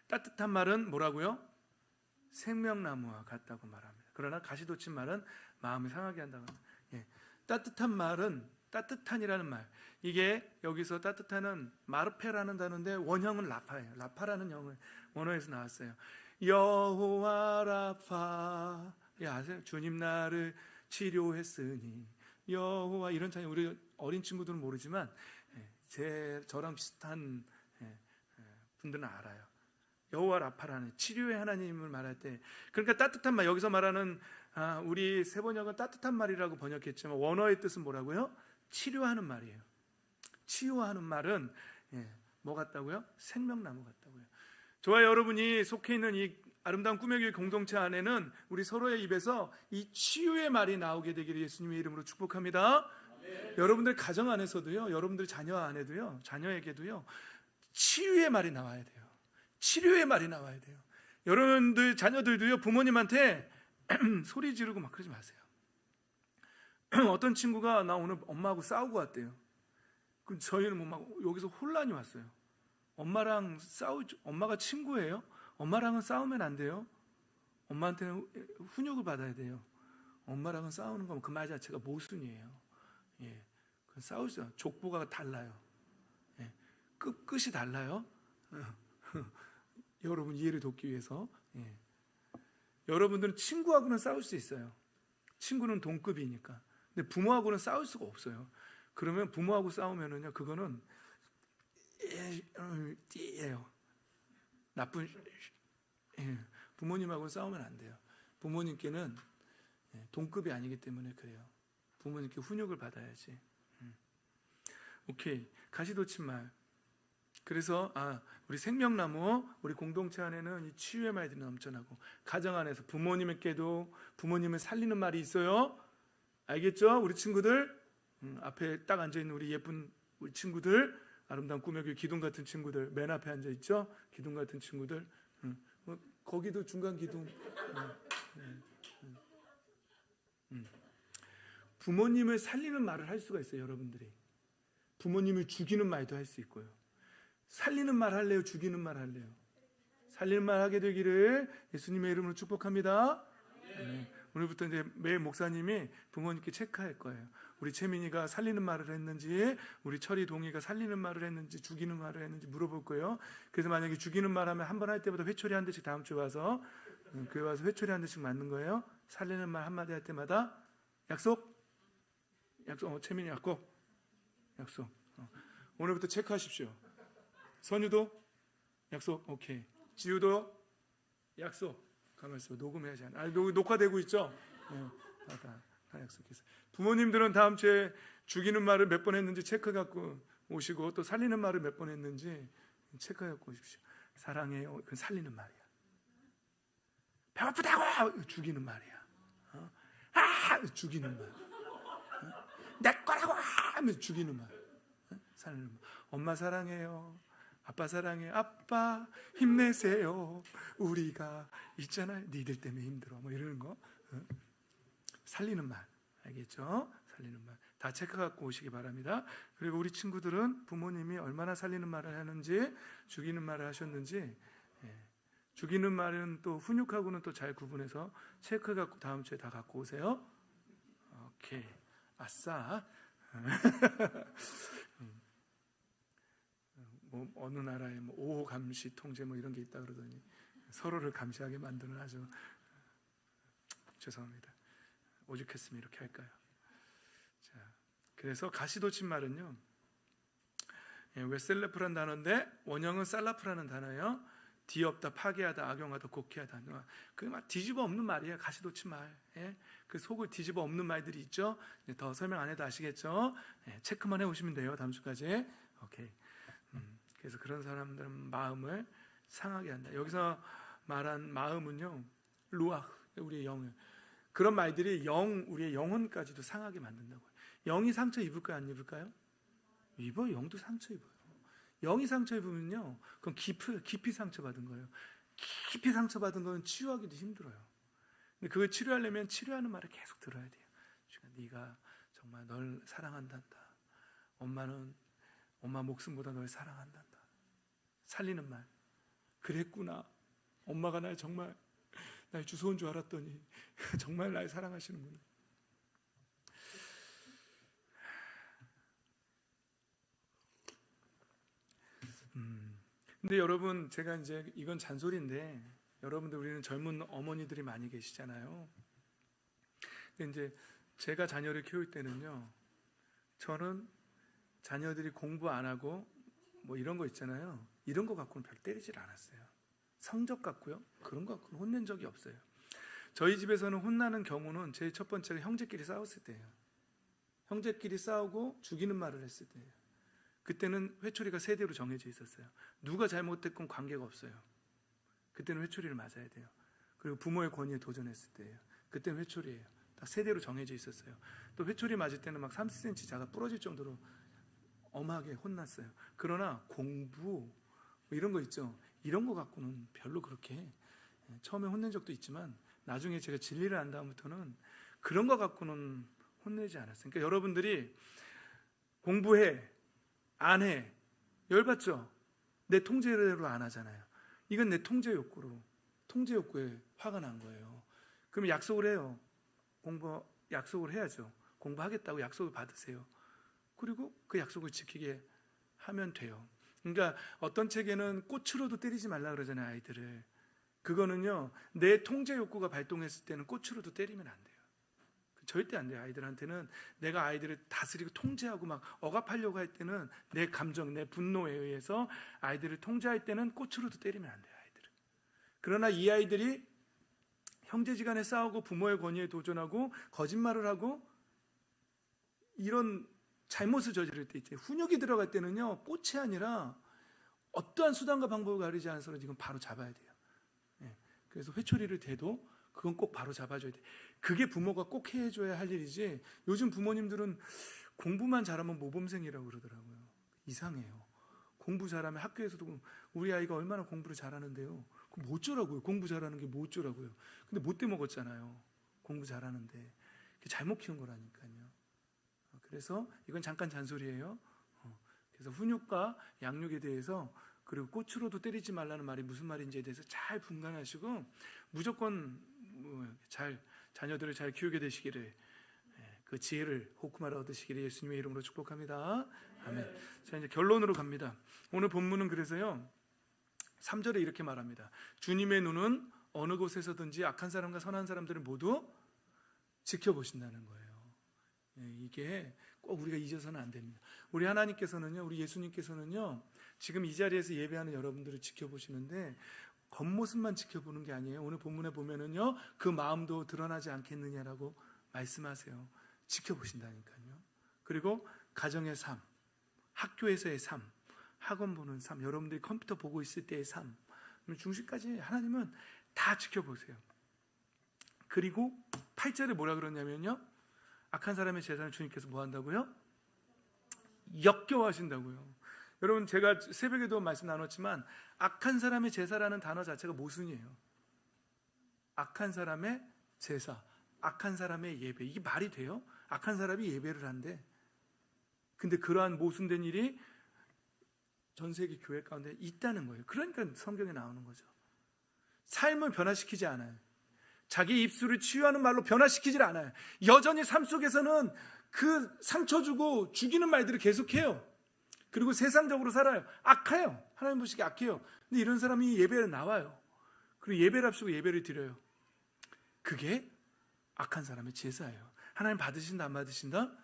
따뜻한 말은 뭐라고요? 생명나무와 같다고 말합니다. 그러나 가시돋친 말은 마음을 상하게 한다고 합니다. 따뜻한 말은 따뜻한이라는 말, 이게 여기서 따뜻한은 마르페라는 단어인데 원형은 라파예요. 라파라는 원어에서 나왔어요. 여호와 라파, 아세요? 주님 나를 치료했으니 여호와, 이런 찬양 우리 어린 친구들은 모르지만 저랑 비슷한 분들은 알아요. 여호와 라파라는 치료의 하나님을 말할 때, 그러니까 따뜻한 말, 여기서 말하는 우리 세번역은 따뜻한 말이라고 번역했지만 원어의 뜻은 뭐라고요? 치료하는 말이에요. 치유하는 말은 뭐 같다고요? 생명나무 같다고요. 저와 여러분이 속해 있는 이 아름다운 꿈의 교회 공동체 안에는 우리 서로의 입에서 이 치유의 말이 나오게 되기를 예수님의 이름으로 축복합니다. 여러분들 가정 안에서도요, 여러분들 자녀 안에도요, 자녀에게도요, 치유의 말이 나와야 돼요. 치료의 말이 나와야 돼요. 여러분들 자녀들도요, 부모님한테 소리 지르고 막 그러지 마세요. 어떤 친구가 나 오늘 엄마하고 싸우고 왔대요. 그 저희는 뭐 막 여기서 혼란이 왔어요. 엄마가 친구예요? 엄마랑은 싸우면 안 돼요. 엄마한테는 훈육을 받아야 돼요. 엄마랑은 싸우는 건 그 말 자체가 모순이에요. 싸울 수, 족보가 달라요. 끝이 달라요. 여러분 이해를 돕기 위해서, 여러분들은 친구하고는 싸울 수 있어요. 친구는 동급이니까. 근데 부모하고는 싸울 수가 없어요. 그러면 부모하고 싸우면은요, 그거는 띠예요. 나쁜, 부모님하고 싸우면 안 돼요. 부모님께는 동급이 아니기 때문에 그래요. 부모님께 훈육을 받아야지. 오케이. 가시돋친 말. 그래서 우리 생명나무, 우리 공동체 안에는 이 치유의 말들이 넘쳐나고, 가정 안에서 부모님에게도 부모님을 살리는 말이 있어요. 알겠죠? 우리 친구들, 앞에 딱 앉아있는 우리 예쁜 우리 친구들, 아름다운 꿈의 교회 기둥 같은 친구들, 맨 앞에 앉아있죠? 기둥 같은 친구들, 거기도 중간 기둥. 부모님을 살리는 말을 할 수가 있어요. 여러분들이 부모님을 죽이는 말도 할 수 있고요. 살리는 말 할래요? 죽이는 말 할래요? 살리는 말 하게 되기를 예수님의 이름으로 축복합니다. 오늘부터 이제 매일 목사님이 부모님께 체크할 거예요. 우리 채민이가 살리는 말을 했는지, 우리 철이 동이가 살리는 말을 했는지, 죽이는 말을 했는지 물어볼 거예요. 그래서 만약에 죽이는 말 하면 한 번 할 때마다 회초리 한 대씩 다음 주에 와서 교회 와서 회초리 한 대씩 맞는 거예요. 살리는 말 한마디 할 때마다 약속? 채민이 약속. 오늘부터 체크하십시오. 선유도 약속. 오케이. 지우도 약속. 가만히 있어. 녹음해야지. 녹화되고 있죠? 다 약속했어요. 부모님들은 다음 주에 죽이는 말을 몇 번 했는지 체크 갖고 오시고, 또 살리는 말을 몇 번 했는지 체크 갖고 오십시오. 사랑해요. 그건 살리는 말이야. 배고프다고! 죽이는 말이야. 죽이는 말. 내 거라고! 하면 죽이는 말. 살리는 말. 엄마 사랑해요. 아빠 사랑해. 아빠 힘내세요. 우리가 있잖아요. 니들 때문에 힘들어. 뭐 이러는 거. 살리는 말. 알겠죠? 살리는 말. 다 체크 갖고 오시기 바랍니다. 그리고 우리 친구들은 부모님이 얼마나 살리는 말을 하는지, 죽이는 말을 하셨는지, 죽이는 말은 또 훈육하고는 또 잘 구분해서 체크 갖고 다음 주에 다 갖고 오세요. 오케이. 아싸. 뭐 어느 나라에 뭐 5호 감시 통제 뭐 이런 게 있다 그러더니 서로를 감시하게 만드는 아주, 죄송합니다. 오죽했으면 이렇게 할까요? 자, 그래서 가시돋친 말은요, 웨셀레프라는 단어인데 원형은 살라프라는 단어예요. 뒤엎다, 파괴하다, 악용하다, 곡해하다. 그 막 뒤집어 엎는 말이에요. 가시돋친 말. 그 속을 뒤집어 엎는 말들이 있죠. 더 설명 안 해도 아시겠죠? 체크만 해오시면 돼요. 다음 주까지. 오케이. 그래서 그런 사람들은 마음을 상하게 한다. 여기서 말한 마음은요, 루아흐, 우리의 영을. 그런 말들이 우리의 영혼까지도 상하게 만든다고요. 영이 상처 입을까요? 안 입을까요? 입어요. 영도 상처 입어요. 영이 상처 입으면요, 그건 깊이 상처받은 거예요. 깊이 상처받은 건 치유하기도 힘들어요. 근데 그걸 치료하려면 치료하는 말을 계속 들어야 돼요. 네가 정말 널 사랑한단다. 엄마 목숨보다 널 사랑한단다. 살리는 말. 그랬구나. 엄마가 날 주워온 줄 알았더니 정말 날 사랑하시는구나. 근데 여러분, 제가 이제 이건 잔소리인데, 여러분들 우리는 젊은 어머니들이 많이 계시잖아요. 근데 이제 제가 자녀를 키울 때는요, 저는 자녀들이 공부 안 하고 뭐 이런 거 있잖아요. 이런 거 갖고는 별로 때리질 않았어요. 성적 갖고요, 그런 거 갖고는 혼낸 적이 없어요. 저희 집에서는 혼나는 경우는 제일 첫 번째가 형제끼리 싸웠을 때예요. 형제끼리 싸우고 죽이는 말을 했을 때예요. 그때는 회초리가 세대로 정해져 있었어요. 누가 잘못됐건 관계가 없어요. 그때는 회초리를 맞아야 돼요. 그리고 부모의 권위에 도전했을 때예요. 그때는 회초리예요. 딱 세대로 정해져 있었어요. 또 회초리 맞을 때는 막 30cm 자가 부러질 정도로 엄하게 혼났어요. 그러나 공부 뭐 이런 거 있죠. 이런 거 갖고는 별로 그렇게, 처음에 혼낸 적도 있지만 나중에 제가 진리를 안 다음부터는 그런 거 갖고는 혼내지 않았어요. 그러니까 여러분들이 공부해, 안 해, 열받죠? 내 통제대로 안 하잖아요. 이건 내 통제 욕구에 화가 난 거예요. 그럼 약속을 해요. 약속을 해야죠. 공부하겠다고 약속을 받으세요. 그리고 그 약속을 지키게 하면 돼요. 그러니까 어떤 책에는 꽃으로도 때리지 말라 그러잖아요, 아이들을. 그거는요, 내 통제 욕구가 발동했을 때는 꽃으로도 때리면 안 돼요. 절대 안 돼요. 아이들한테는 내가 아이들을 다스리고 통제하고 막 억압하려고 할 때는 내 감정, 내 분노에 의해서 아이들을 통제할 때는 꽃으로도 때리면 안 돼요, 아이들은. 그러나 이 아이들이 형제지간에 싸우고 부모의 권위에 도전하고 거짓말을 하고 이런 잘못을 저지를 때 있죠. 훈육이 들어갈 때는요, 꽃이 아니라 어떠한 수단과 방법을 가리지 않아서 지금 바로 잡아야 돼요. 그래서 회초리를 대도 그건 꼭 바로 잡아줘야 돼. 그게 부모가 꼭 해줘야 할 일이지. 요즘 부모님들은 공부만 잘하면 모범생이라고 그러더라고요. 이상해요. 공부 잘하면 학교에서도 우리 아이가 얼마나 공부를 잘하는데요. 뭐 어쩌라고요? 공부 잘하는 게 뭐 어쩌라고요? 근데 못돼 먹었잖아요. 공부 잘하는데. 잘못 키운 거라니까요. 그래서 이건 잠깐 잔소리예요. 그래서 훈육과 양육에 대해서, 그리고 꽃으로도 때리지 말라는 말이 무슨 말인지에 대해서 잘 분간하시고 무조건 잘 자녀들을 잘 키우게 되시기를, 그 지혜를 호쿠마를 얻으시기를 예수님의 이름으로 축복합니다. 아멘. 자, 이제 결론으로 갑니다. 오늘 본문은 그래서요, 3절에 이렇게 말합니다. 주님의 눈은 어느 곳에서든지 악한 사람과 선한 사람들을 모두 지켜보신다는 거예요. 이게 꼭 우리가 잊어서는 안 됩니다. 우리 하나님께서는요, 우리 예수님께서는요, 지금 이 자리에서 예배하는 여러분들을 지켜보시는데 겉모습만 지켜보는 게 아니에요. 오늘 본문에 보면은요, 그 마음도 드러나지 않겠느냐라고 말씀하세요. 지켜보신다니까요. 그리고 가정의 삶, 학교에서의 삶, 학원 보는 삶, 여러분들이 컴퓨터 보고 있을 때의 삶, 중심까지 하나님은 다 지켜보세요. 그리고 8절에 뭐라 그러냐면요, 악한 사람의 재산을 주님께서 뭐 한다고요? 역겨워하신다고요. 여러분, 제가 새벽에도 말씀 나눴지만 악한 사람의 제사라는 단어 자체가 모순이에요. 악한 사람의 제사, 악한 사람의 예배, 이게 말이 돼요? 악한 사람이 예배를 한대. 근데 그러한 모순된 일이 전 세계 교회 가운데 있다는 거예요. 그러니까 성경에 나오는 거죠. 삶을 변화시키지 않아요. 자기 입술을 치유하는 말로 변화시키질 않아요. 여전히 삶 속에서는 그 상처 주고 죽이는 말들을 계속해요. 그리고 세상적으로 살아요. 악해요. 하나님 보시기에 악해요. 근데 이런 사람이 예배에 나와요. 그리고 예배를 앞두고 예배를 드려요. 그게 악한 사람의 제사예요. 하나님 받으신다 안 받으신다?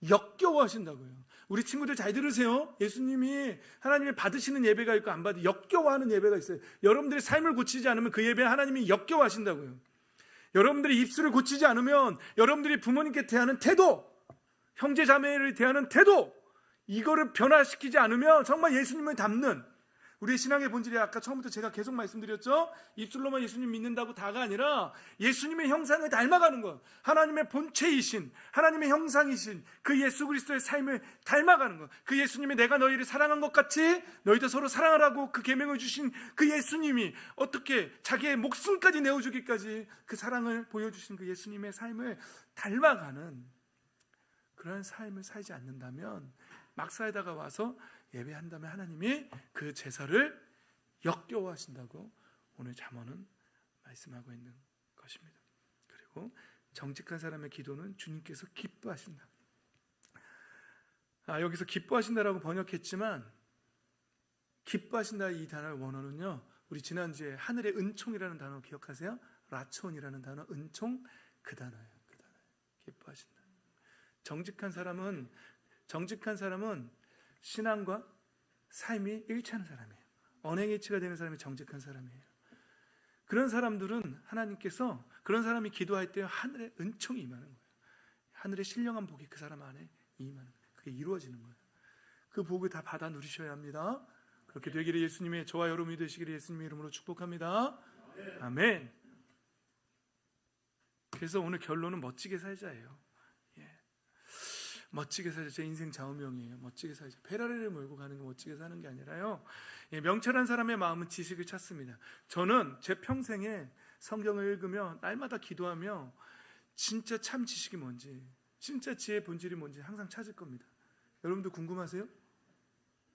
역겨워하신다고요. 우리 친구들 잘 들으세요. 예수님이 하나님이 받으시는 예배가 있고 안 받으 역겨워하는 예배가 있어요. 여러분들의 삶을 고치지 않으면 그 예배 하나님이 역겨워하신다고요. 여러분들이 입술을 고치지 않으면 여러분들이 부모님께 대하는 태도, 형제 자매를 대하는 태도, 이거를 변화시키지 않으면 정말 예수님을 닮는, 우리의 신앙의 본질이 아까 처음부터 제가 계속 말씀드렸죠. 입술로만 예수님 믿는다고 다가 아니라 예수님의 형상을 닮아가는 것, 하나님의 본체이신, 하나님의 형상이신 그 예수 그리스도의 삶을 닮아가는 것, 그 예수님이 내가 너희를 사랑한 것 같이 너희도 서로 사랑하라고 그 계명을 주신 그 예수님이 어떻게 자기의 목숨까지 내어주기까지 그 사랑을 보여주신 그 예수님의 삶을 닮아가는 그런 삶을 살지 않는다면, 막 살다가 와서 예배한다면 하나님이 그 제사를 역겨워하신다고 오늘 잠언은 말씀하고 있는 것입니다. 그리고 정직한 사람의 기도는 주님께서 기뻐하신다. 여기서 기뻐하신다라고 번역했지만 기뻐하신다 이 단어의 원어는요, 우리 지난주에 하늘의 은총이라는 단어 기억하세요? 라촌이라는 단어, 은총, 그 단어예요. 그 단어. 기뻐하신다. 정직한 사람은 신앙과 삶이 일치하는 사람이에요. 언행일치가 되는 사람이 정직한 사람이에요. 그런 사람들은 하나님께서 그런 사람이 기도할 때 하늘의 은총이 임하는 거예요. 하늘의 신령한 복이 그 사람 안에 임하는 거예요. 그게 이루어지는 거예요. 그 복을 다 받아 누리셔야 합니다. 그렇게 되기를 예수님의, 저와 여러분이 되시기를 예수님의 이름으로 축복합니다. 아멘. 그래서 오늘 결론은 멋지게 살자예요. 멋지게 살자. 제 인생 좌우명이에요. 멋지게 살자. 페라리를 몰고 가는 게 멋지게 사는 게 아니라요, 명철한 사람의 마음은 지식을 찾습니다. 저는 제 평생에 성경을 읽으며 날마다 기도하며 진짜 참 지식이 뭔지, 진짜 지혜의 본질이 뭔지 항상 찾을 겁니다. 여러분도 궁금하세요?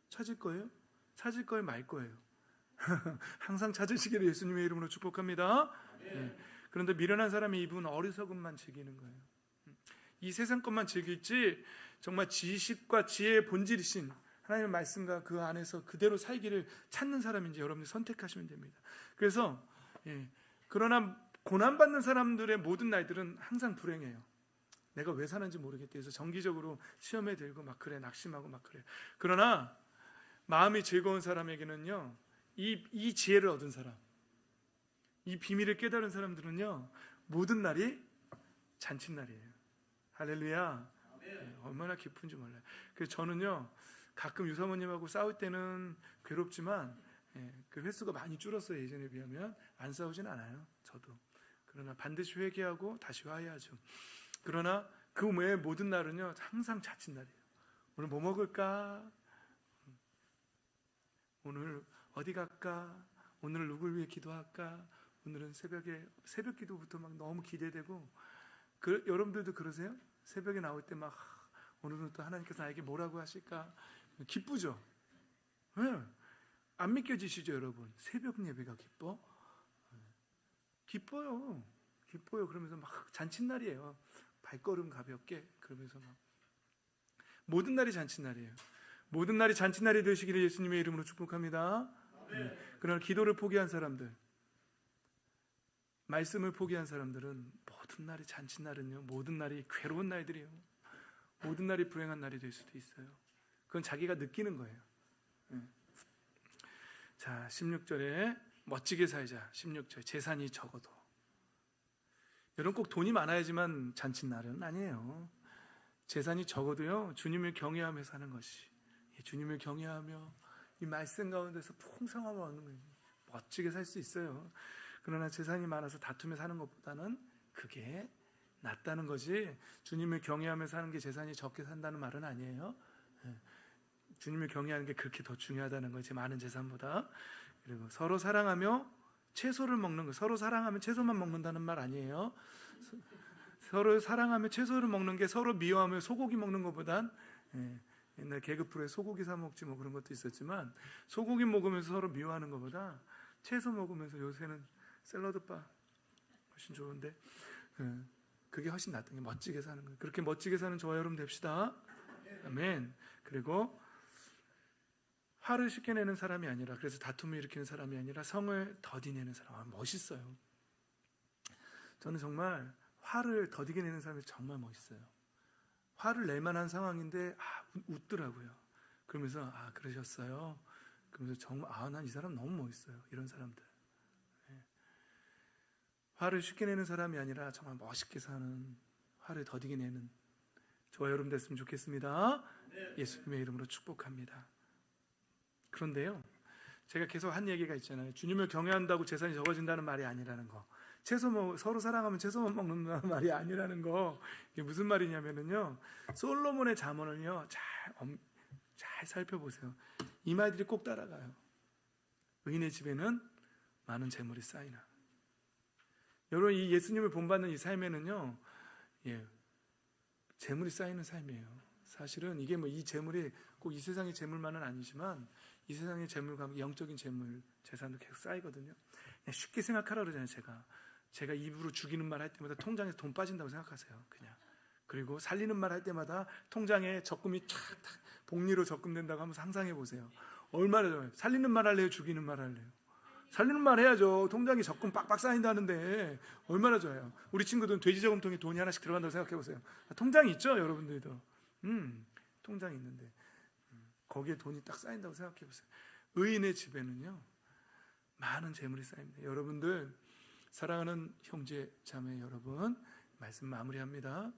찾을 거예요? 찾을 거예요? 말 거예요? 항상 찾으시기를 예수님의 이름으로 축복합니다. 그런데 미련한 사람이 입은 어리석음만 즐기는 거예요. 이 세상 것만 즐길지 정말 지식과 지혜의 본질이신 하나님의 말씀과 그 안에서 그대로 살기를 찾는 사람인지 여러분이 선택하시면 됩니다. 그래서 그러나 고난받는 사람들의 모든 날들은 항상 불행해요. 내가 왜 사는지 모르겠다 해서 정기적으로 시험에 들고 막 그래, 낙심하고 막 그래. 그러나 마음이 즐거운 사람에게는요, 이 지혜를 얻은 사람, 이 비밀을 깨달은 사람들은요, 모든 날이 잔칫날이에요. 할렐루야. 얼마나 기쁜지 몰라요. 그래서 저는요, 가끔 유사모님하고 싸울 때는 괴롭지만 그 횟수가 많이 줄었어요. 예전에 비하면. 안 싸우진 않아요, 저도. 그러나 반드시 회개하고 다시 화해하죠. 그러나 그 외의 모든 날은요, 항상 잔칫날이에요. 오늘 뭐 먹을까? 오늘 어디 갈까? 오늘 누굴 위해 기도할까? 오늘은 새벽 기도부터 막 너무 기대되고, 여러분들도 그러세요? 새벽에 나올 때 막 오늘은 또 하나님께서 나에게 뭐라고 하실까? 기쁘죠? 네. 안 믿겨지시죠, 여러분? 새벽 예배가 기뻐? 기뻐요. 그러면서 막 잔칫날이에요. 발걸음 가볍게. 그러면서 막 모든 날이 잔칫날이에요. 모든 날이 잔칫날이 되시기를 예수님의 이름으로 축복합니다. 그러나 기도를 포기한 사람들, 말씀을 포기한 사람들은 모든 날이 잔칫날은요, 모든 날이 괴로운 날들이에요. 모든 날이 불행한 날이 될 수도 있어요. 그건 자기가 느끼는 거예요. 자, 16절에 멋지게 살자. 16절, 재산이 적어도. 여러분, 꼭 돈이 많아야지만 잔칫날은 아니에요. 재산이 적어도요, 주님을 경외하며 사는 것이, 주님을 경외하며 이 말씀 가운데서 풍성함을 얻는 거예요. 멋지게 살 수 있어요. 그러나 재산이 많아서 다투며 사는 것보다는 그게 낫다는 거지, 주님을 경외하며 사는 게 재산이 적게 산다는 말은 아니에요. 주님을 경외하는 게 그렇게 더 중요하다는 거지, 많은 재산보다. 그리고 서로 사랑하며 채소를 먹는 거, 서로 사랑하면 채소만 먹는다는 말 아니에요. 서로 사랑하며 채소를 먹는 게 서로 미워하며 소고기 먹는 것보단, 옛날 개그 프로에 소고기 사 먹지 뭐 그런 것도 있었지만, 소고기 먹으면서 서로 미워하는 것보다 채소 먹으면서, 요새는 샐러드바 훨씬 좋은데, 그게 훨씬 낫던 게 멋지게 사는 거예요. 그렇게 멋지게 사는 저와 여러분 됩시다. 아멘. 그리고 화를 쉽게 내는 사람이 아니라, 그래서 다툼을 일으키는 사람이 아니라 성을 더디내는 사람. 멋있어요. 저는 정말 화를 더디게 내는 사람이 정말 멋있어요. 화를 낼 만한 상황인데 웃더라고요. 그러면서 그러셨어요. 그러면서 정말 난 이 사람 너무 멋있어요. 이런 사람들. 화를 쉽게 내는 사람이 아니라 정말 멋있게 사는, 화를 더디게 내는 저와 여러분 됐으면 좋겠습니다. 예수님의 이름으로 축복합니다. 그런데요, 제가 계속 한 얘기가 있잖아요. 주님을 경외한다고 재산이 적어진다는 말이 아니라는 거. 서로 사랑하면 채소만 먹는다는 말이 아니라는 거. 이게 무슨 말이냐면요, 솔로몬의 잠언을요, 잘 살펴보세요. 이 말들이 꼭 따라가요. 의인의 집에는 많은 재물이 쌓이나. 여러분, 이 예수님을 본받는 이 삶에는요, 재물이 쌓이는 삶이에요. 사실은 이게 이 재물이 꼭 이 세상의 재물만은 아니지만, 이 세상의 재물과 영적인 재물, 재산도 계속 쌓이거든요. 그냥 쉽게 생각하라 그러잖아요. 제가 입으로 죽이는 말 할 때마다 통장에서 돈 빠진다고 생각하세요. 그냥. 그리고 살리는 말 할 때마다 통장에 적금이 착 복리로 적금된다고 한번 상상해 보세요. 얼마나 좋아요. 살리는 말 할래요? 죽이는 말 할래요? 살리는 말 해야죠. 통장에 적금 빡빡 쌓인다는데 얼마나 좋아요. 우리 친구들은 돼지 저금통에 돈이 하나씩 들어간다고 생각해 보세요. 통장이 있죠, 여러분들도. 통장이 있는데 거기에 돈이 딱 쌓인다고 생각해 보세요. 의인의 집에는요 많은 재물이 쌓입니다. 여러분들, 사랑하는 형제 자매 여러분, 말씀 마무리합니다.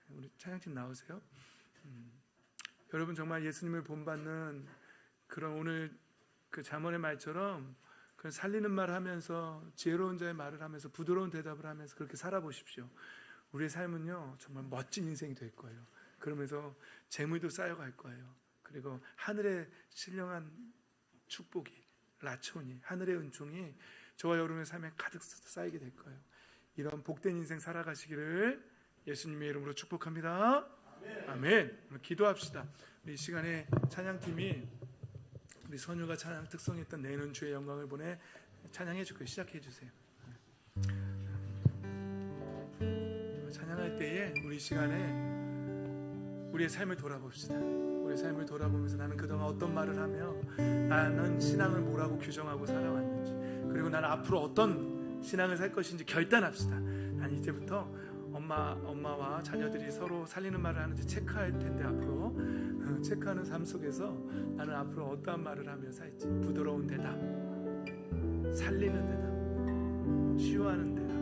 우리 찬양팀 나오세요. 여러분, 정말 예수님을 본받는 그런 오늘 그 잠언의 말처럼 그 살리는 말을 하면서 지혜로운 자의 말을 하면서 부드러운 대답을 하면서 그렇게 살아보십시오. 우리의 삶은요 정말 멋진 인생이 될 거예요. 그러면서 재물도 쌓여갈 거예요. 그리고 하늘의 신령한 축복이, 라촌이, 하늘의 은총이 저와 여러분의 삶에 가득 쌓이게 될 거예요. 이런 복된 인생 살아가시기를 예수님의 이름으로 축복합니다. 아멘. 기도합시다. 우리 이 시간에 찬양팀이 우리 선유가 찬양 특성했던 내는 주의 영광을 보내 찬양해 줄게요. 시작해 주세요. 찬양할 때에 우리 시간에 우리의 삶을 돌아봅시다. 우리의 삶을 돌아보면서 나는 그동안 어떤 말을 하며 나는 신앙을 뭐라고 규정하고 살아왔는지, 그리고 나는 앞으로 어떤 신앙을 살 것인지 결단합시다. 난 이제부터 엄마와 자녀들이 서로 살리는 말을 하는지 체크할 텐데 앞으로 체크하는 삶 속에서 나는 앞으로 어떠한 말을 하며 살지, 부드러운 대답, 살리는 대답, 치유하는 대답,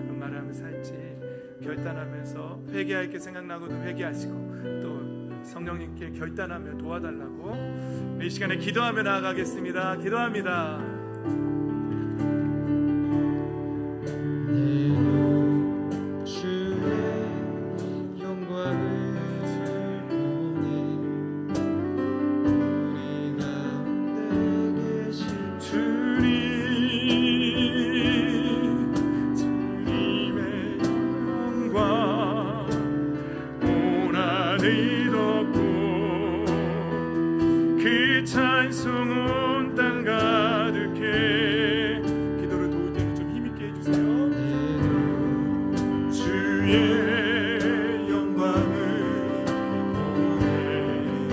그런 말을 하며 살지 결단하면서 회개할 게 생각나고도 회개하시고 또 성령님께 결단하며 도와달라고 이 시간에 기도하며 나아가겠습니다. 기도합니다. 찬송은 땅 가득해. 기도를 도울 때는 좀 힘있게 해주세요. 주의 영광을 보내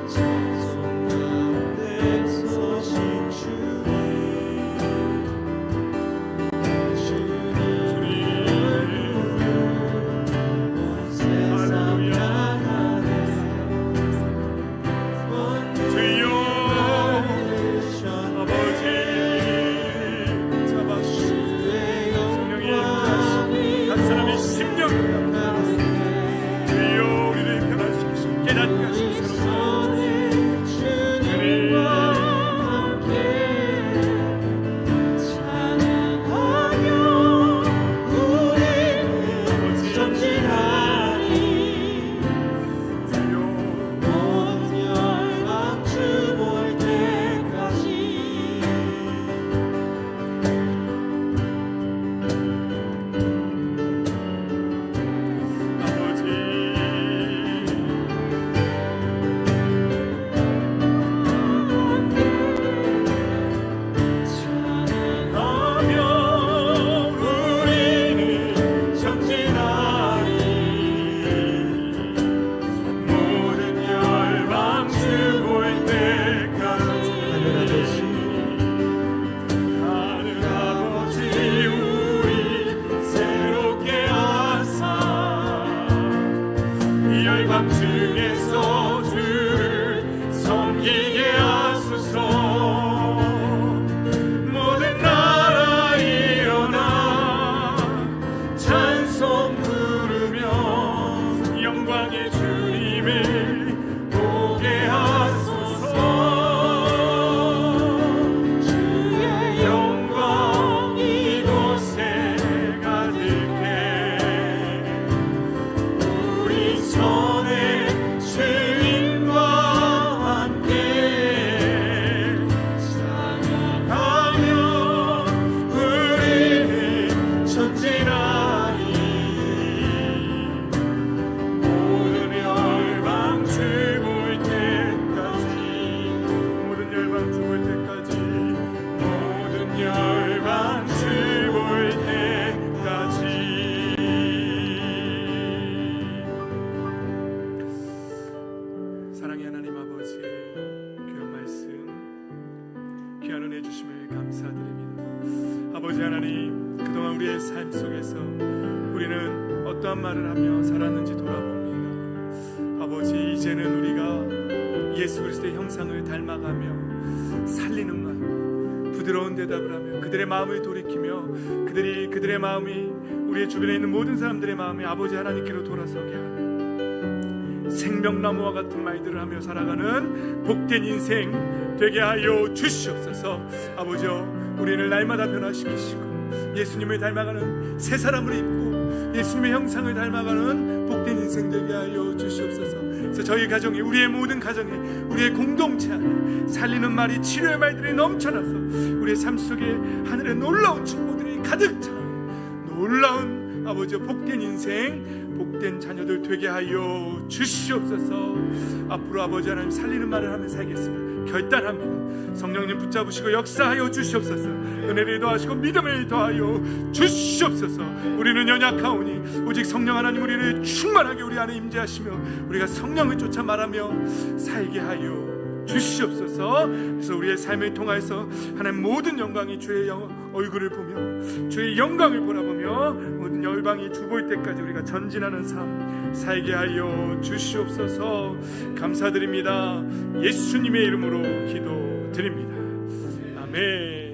찬송 가운데 서신 열방 중에서 주를 섬기게 하소서. 모든 나라 일어나 찬송 부르며 영광의 주님을 보게 하소서. 주의 영광 이곳에 가득해. 우리 손에 어떠한 말을 하며 살았는지 돌아봅니다. 아버지, 이제는 우리가 예수 그리스도의 형상을 닮아가며 살리는 말, 부드러운 대답을 하며 그들의 마음을 돌이키며 그들의 마음이 우리의 주변에 있는 모든 사람들의 마음이 아버지 하나님께로 돌아서게 하며 생명나무와 같은 말들을 하며 살아가는 복된 인생 되게 하여 주시옵소서. 아버지여, 우리를 날마다 변화시키시고 예수님을 닮아가는 새 사람을 입고 예수님의 형상을 닮아가는 복된 인생 되게 하여 주시옵소서. 그래서 저희 가정이, 우리의 모든 가정이, 우리의 공동체 안에 살리는 말이, 치료의 말들이 넘쳐나서 우리의 삶 속에 하늘의 놀라운 축복들이 가득 차 놀라운 아버지의 복된 인생, 복된 자녀들 되게 하여 주시옵소서. 앞으로 아버지 하나님 살리는 말을 하며 살겠습니다. 결단합니다. 성령님 붙잡으시고 역사하여 주시옵소서. 은혜를 더하시고 믿음을 더하여 주시옵소서. 우리는 연약하오니 오직 성령 하나님 우리를 충만하게 우리 안에 임재하시며 우리가 성령을 쫓아 말하며 살게 하여 주시옵소서. 그래서 우리의 삶을 통하여서 하나님 모든 영광이 주의 얼굴을 보며 주의 영광을 바라보며 모든 열방이 주 볼 때까지 우리가 전진하는 삶 살게 하여 주시옵소서. 감사드립니다. 예수님의 이름으로 기도드립니다. 아멘.